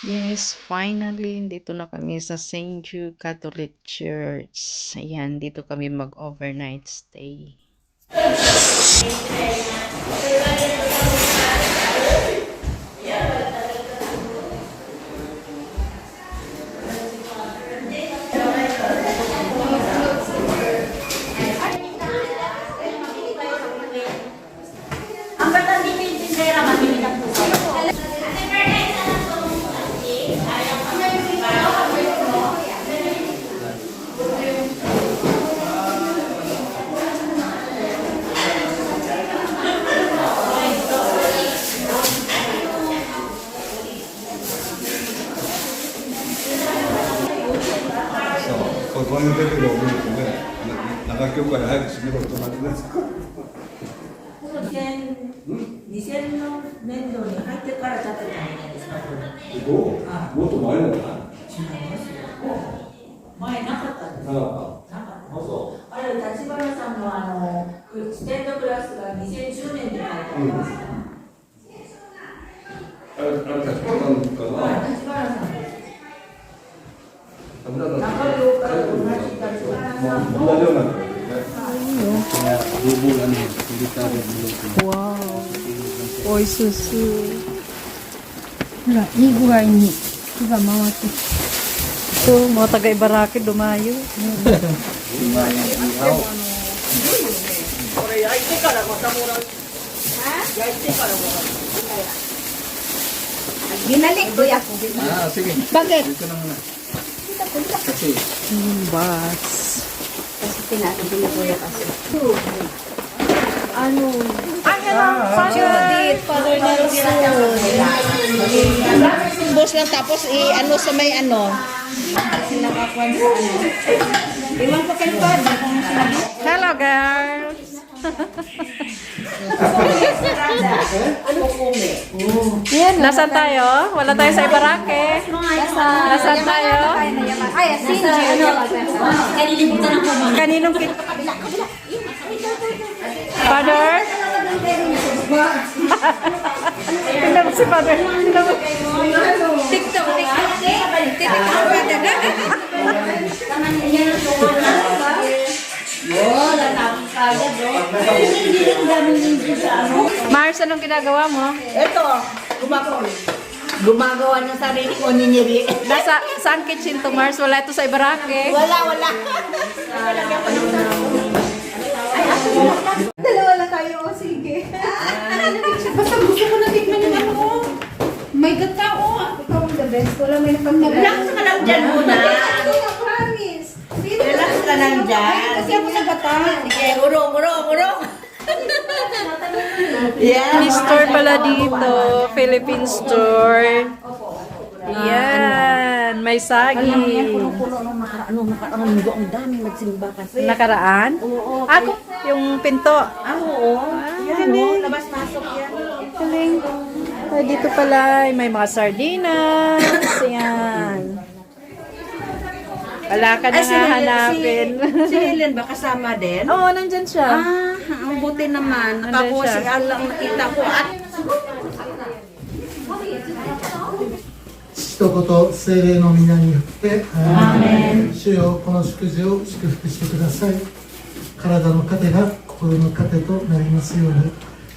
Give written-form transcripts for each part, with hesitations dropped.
Yes, finally, dito na kami sa St. Jude Catholic Church. Ayan, dito kami mag-overnight stay. Ang batang dito yung tindera, mahilig ang puso.そう、こういうレベルを見るとね、長教会早く閉めろとなりますか。2000の年度に入ってから建てたんじゃないですか、これ。どうもっと前のかな。違いますよ。前なかったんですなよ。かっなかった。あれ、立花さんのステンドクラスが2010年に入ったんですよ。た。あれ、立花さんかな。はい、立花さんです。中中両から同じ立花さんの。同じような感じね。 Wow! Oy, susu. ほら、いい具合に火が回ってきて。 Ito, mga taga-Ibaraki dumayo. Binalik ko ako. Ah, sige. Bakit? Dito na muna. Bus. Kasi tinatin ko yan kasi. Ay, Judith, Father Nelson. Boss lang tapos ano sa may ano. Iwan ko kay Father kung sinabi. Hello, girls. Nasaan tayo? Wala tayo sa Ibaraki. Nasaan tayo? Ay, Sinji. Kalilimutan ako mga. Kaninong Father? Tingnan mo si Father. Tingnan mo. TikTok. Mars, anong ginagawa mo? Ito, gumagawa ng sarili ko niniri. Saan kitchen to, Mars? Wala ito sa Ibaraki. Wala. Dalawa lang tayo, o sige. Basta gusto ko na tikman yung ano ko. May gata, o. Ikaw ang the best. Wala may napagnagal. Relax ka lang dyan muna. Promise. Relax ka lang dyan. Kasi ako sa gata. Sige, urong. Yeah. May store pala dito. Philippine store. Yan. May saging. Puno nung nakaraang linggo, ang daming nagsimba kasi. Nakaraan? Oo. Ako, yung pinto. Oo. Yan, galing. labas-pasok yan. Galing. Ay, dito pala, may mga sardinas. Yan. Wala ka na hahanapin. Si Helen ba kasama din? Oo, nandyan siya. Ang buti naman. Nandun Ako siya. si Alang nakita ko at 父と子と聖霊の皆によって主よこの祝辞を祝福してください。体の糧が心の糧となりますように。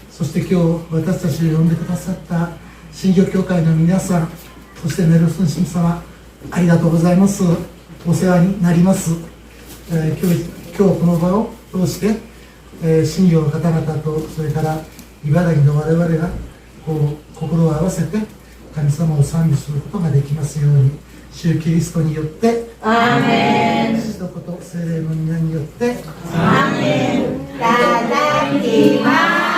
そして今日私たちを呼んでくださった新業教会の皆さん、そしてネルソン神様、ありがとうございます。お世話になります。今日この場を通して、新業の方々とそれから茨城の我々がこう心を合わせて神様を賛美することができますように、主キリストによってアーメン、父と子と聖霊の皆によってアーメン。いただきます。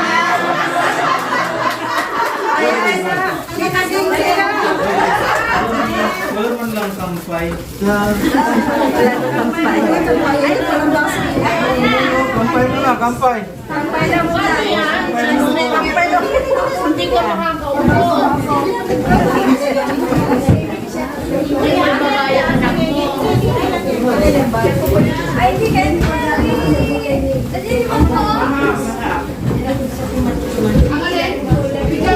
Wala man lang kampay. Kampay mo lang, kampay. hindi ko makakaupo. Ay, hindi kayo. Kasi yung po.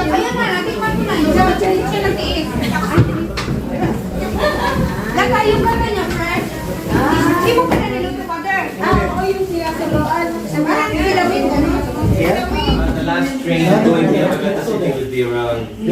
Ayan na, natin pa naman. Diyan siya nag-iik. yung kanta niya, Fred. Hindi mo pa na niluto, Father. Oo, yung sinasaloan. Parang kilawin, ano? The last train going here to Gata City will be around 8 p.m.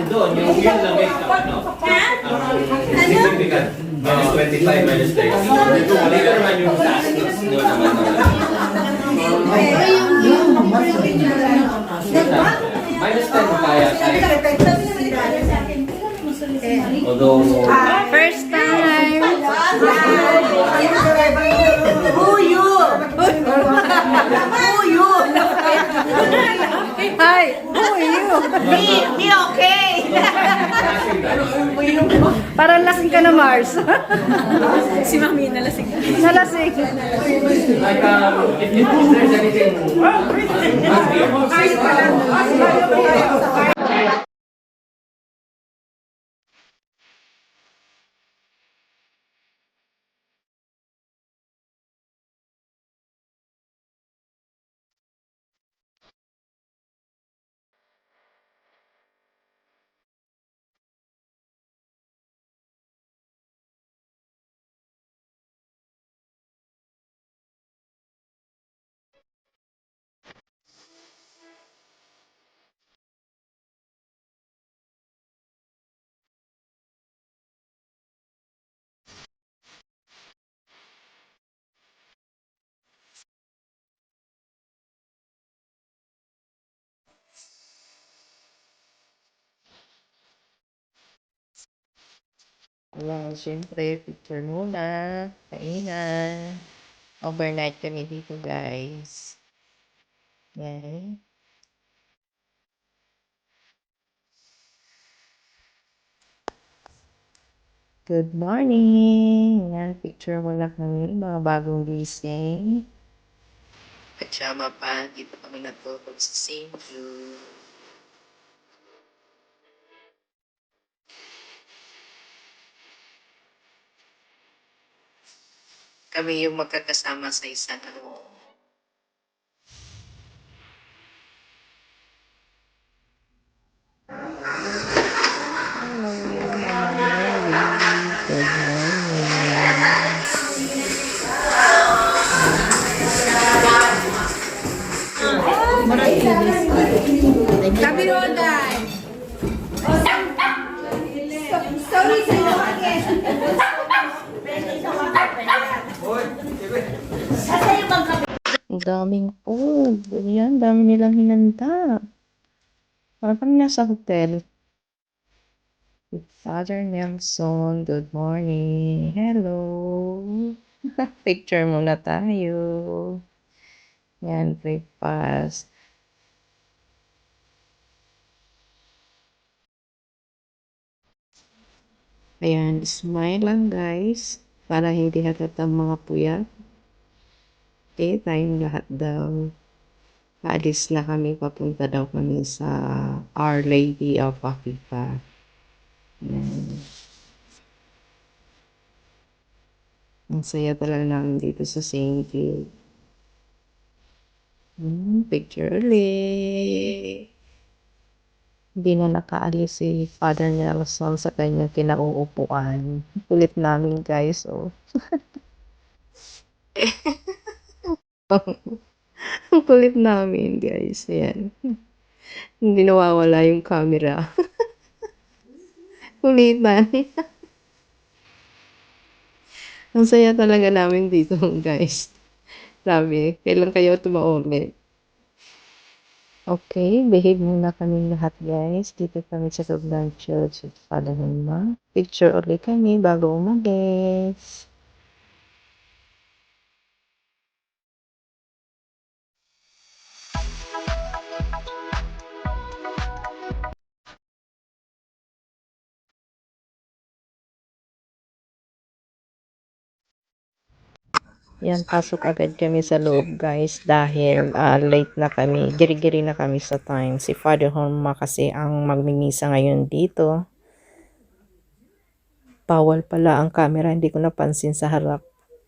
Doon, yung yun lang may significant. Minus 25, minus 30. Dito naman yung taas. Doon naman. Minus 10 kaya tayo. Although, First time! Who you? Who you? Hi! Who are you? Me okay. Parang lasing ka na, Mars. Si Mami, nalasing ka. Nalasing. like, if there's anything, Well, syempre, picture muna. Kainan. Overnight kami dito, guys. Yan. Good morning! Yan, picture muna kami. Mga bagong gising. Pajama pa. Dito kami natulog sa St. Jude. Kami yung magkakasama sa isang Good morning. Sabi mo, Day. Sorry sa iyo, again. Ang daming food. Ayan, dami nilang hinanda. Parang kami nasa hotel. Father Nelson, good morning. Hello. Picture muna tayo. Yan, breakfast. Ayan, smile lang guys. Para hindi hatatang mga puyat. Okay, tayong lahat daw. Paalis na kami, papunta daw kami sa Our Lady of Afifa. Yan. Ang saya talaga namin dito sa St. Jude. Picture ulit. Hindi na nakaalis si Father Nelson sa kanyang kinauupuan. Kulit namin guys, oh. Ang kulit namin guys, ayan. Hindi nawawala yung camera. Kulitan. Ang saya talaga namin dito guys. Sabi, kailan kayo tumaulit? Okay, behave muna kami lahat guys. Dito kami sa loob ng church at Father Hima. Picture ulit kami bago umalis. Yan, pasok agad kami sa loob guys dahil late na kami. Giri-giri na kami sa time. Si Father Horma kasi ang magmimisa ngayon dito. Bawal pala ang camera, hindi ko napansin sa harap.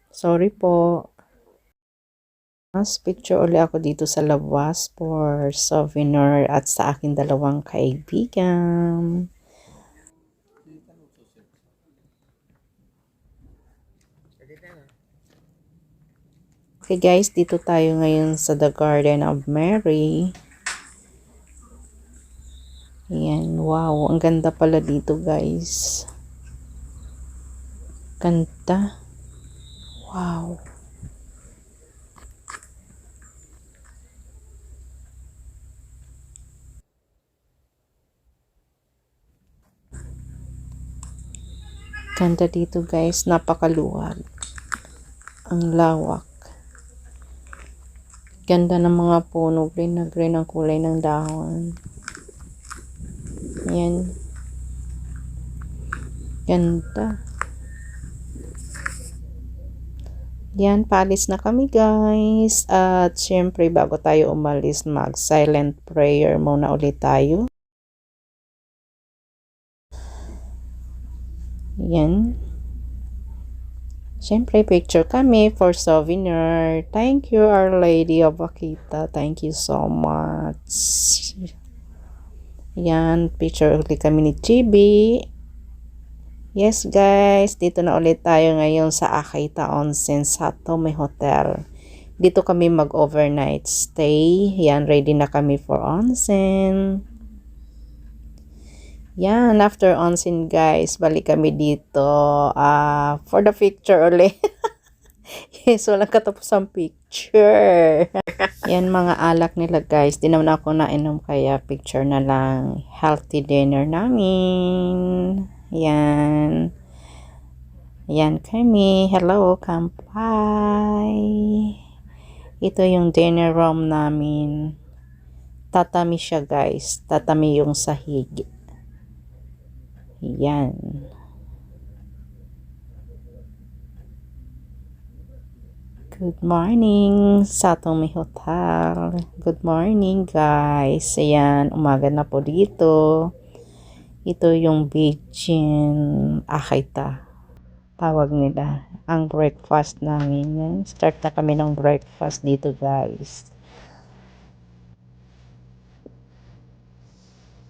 Sorry po. Mas picture ulit ako dito sa labas for souvenir at sa aking dalawang kaibigan. Okay guys, dito tayo ngayon sa The Garden of Mary. Ayan, wow, ang ganda pala dito guys. Ganda. Wow. Ganda dito guys, napakaluwag. Ang lawak. Ganda ng mga puno, green na green ang kulay ng dahon. Yan. Ganda. Yan, paalis na kami guys. At syempre, bago tayo umalis, mag-silent prayer muna ulit tayo. Yan. Siyempre, picture kami for souvenir. Thank you, Our Lady of Akita. Thank you so much. Yan, picture ulit kami ni Chibi. Yes, guys. Dito na ulit tayo ngayon sa Akita Onsen sa Tome Hotel. Dito kami mag-overnight stay. Yan, ready na kami for onsen. Yan, after onsen guys, balik kami dito for the picture ulit. Yes, walang katapusang picture. Yan, mga alak nila guys. Di naman ako nainom kaya picture na lang. Healthy dinner namin. Yan. Yan kami. Hello, kampay. Ito yung dinner room namin. Tatami siya guys. Tatami yung sahig. Yan. Good morning sa Tome Hotel. Good morning guys. Ayan, umaga na po dito. Ito yung Beijing Akita. Tawag nila. Ang breakfast namin. Yan. Start na kami ng breakfast dito guys.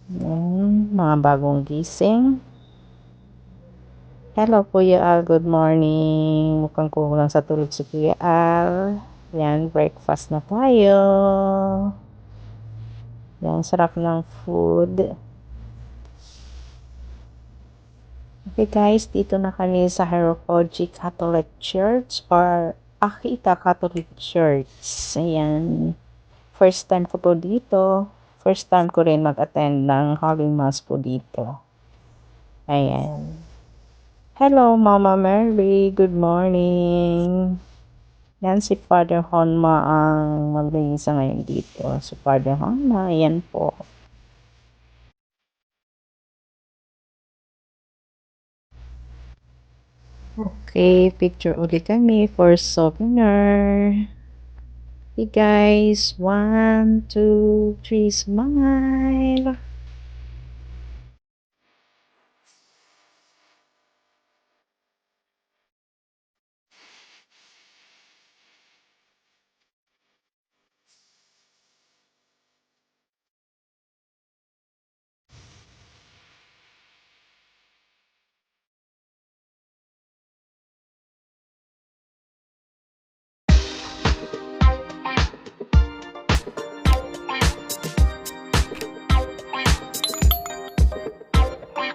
Yan, mga bagong gising. Hello Kuya Al, good morning. Mukhang kulang sa tulog si Kuya Al. Yan, breakfast na tayo. Yan, sarap ng food. Okay guys, dito na kami sa Hirokoji Catholic Church or Akita Catholic Church. Ayan. First time ko po dito. First time ko rin mag-attend ng Holy Mass po dito. Ayan. Hello, Mama Mary. Good morning. Yan si Father Honma ang maglilisa ngayon dito. Si Father Honma, ayan po. Okay, picture ulit kami for souvenir. Hey guys, 1, 2, 3, smile.